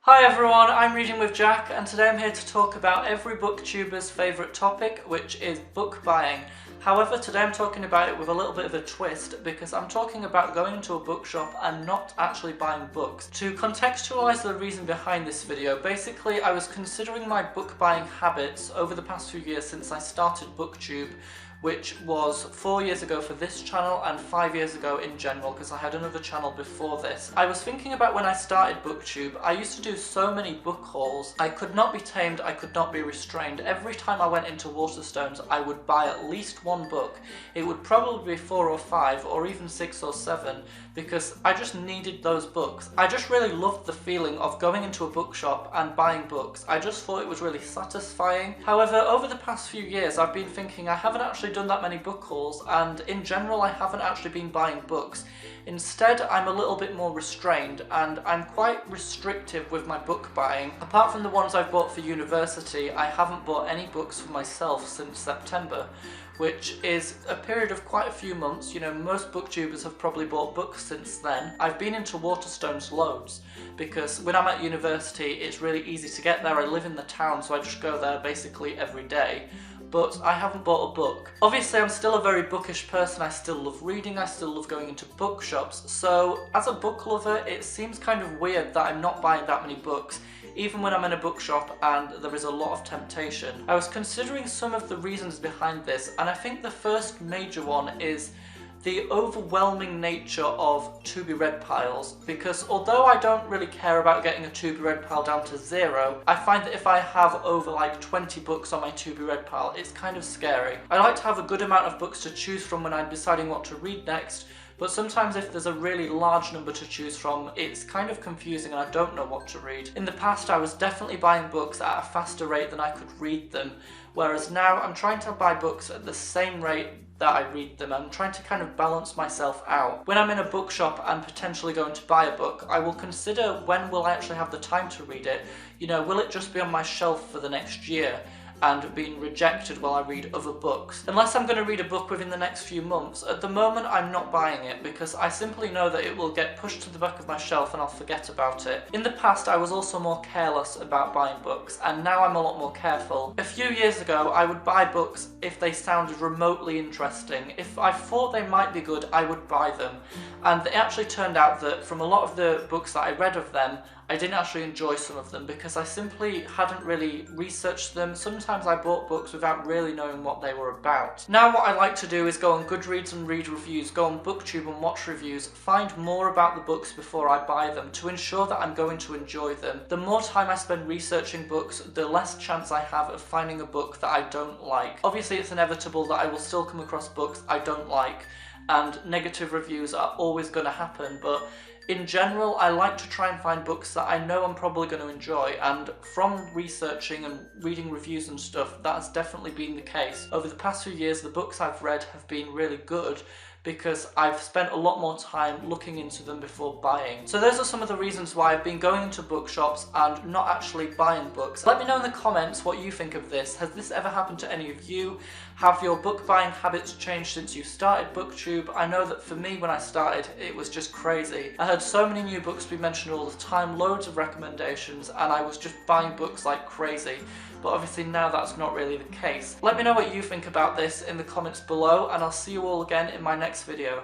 Hi everyone, I'm Reading with Jack, and today I'm here to talk about every booktuber's favourite topic, which is book buying. However, today I'm talking about it with a little bit of a twist, because I'm talking about going into a bookshop and not actually buying books. To contextualise the reason behind this video, basically I was considering my book buying habits over the past few years since I started BookTube, which was 4 years ago for this channel and 5 years ago in general, because I had another channel before this. I was thinking about when I started BookTube, I used to do so many book hauls. I could not be tamed, I could not be restrained. Every time I went into Waterstones, I would buy at least one book. It would probably be 4 or 5 or even 6 or 7, because I just needed those books. I just really loved the feeling of going into a bookshop and buying books. I just thought it was really satisfying. However, over the past few years, I've been thinking I haven't actually done that many book hauls, and in general I haven't actually been buying books. Instead, I'm a little bit more restrained and I'm quite restrictive with my book buying. Apart from the ones I've bought for university, I haven't bought any books for myself since September, which is a period of quite a few months. You know, most booktubers have probably bought books since then. I've been into Waterstones loads, because when I'm at university it's really easy to get there. I live in the town, so I just go there basically every day. But I haven't bought a book. Obviously I'm still a very bookish person, I still love reading, I still love going into bookshops, so as a book lover it seems kind of weird that I'm not buying that many books, even when I'm in a bookshop and there is a lot of temptation. I was considering some of the reasons behind this, and I think the first major one is the overwhelming nature of to-be-read piles, because although I don't really care about getting a to-be-read pile down to 0, I find that if I have over like 20 books on my to-be-read pile, it's kind of scary. I like to have a good amount of books to choose from when I'm deciding what to read next, but sometimes if there's a really large number to choose from, it's kind of confusing and I don't know what to read. In the past I was definitely buying books at a faster rate than I could read them, whereas now I'm trying to buy books at the same rate that I read them. I'm trying to kind of balance myself out. When I'm in a bookshop and potentially going to buy a book, I will consider when will I actually have the time to read it. You know, will it just be on my shelf for the next year and being rejected while I read other books? Unless I'm going to read a book within the next few months, at the moment I'm not buying it, because I simply know that it will get pushed to the back of my shelf and I'll forget about it. In the past I was also more careless about buying books, and now I'm a lot more careful. A few years ago I would buy books if they sounded remotely interesting. If I thought they might be good, I would buy them. And it actually turned out that from a lot of the books that I read of them, I didn't actually enjoy some of them because I simply hadn't really researched them. Sometimes I bought books without really knowing what they were about. Now what I like to do is go on Goodreads and read reviews, go on BookTube and watch reviews, find more about the books before I buy them to ensure that I'm going to enjoy them. The more time I spend researching books, the less chance I have of finding a book that I don't like. Obviously it's inevitable that I will still come across books I don't like, and negative reviews are always going to happen, but in general, I like to try and find books that I know I'm probably going to enjoy, and from researching and reading reviews and stuff, that has definitely been the case. Over the past few years, the books I've read have been really good, because I've spent a lot more time looking into them before buying. So those are some of the reasons why I've been going into bookshops and not actually buying books. Let me know in the comments what you think of this. Has this ever happened to any of you? Have your book buying habits changed since you started BookTube? I know that for me when I started, it was just crazy. I heard so many new books be mentioned all the time, loads of recommendations, and I was just buying books like crazy. But obviously now that's not really the case. Let me know what you think about this in the comments below, and I'll see you all again in my next video.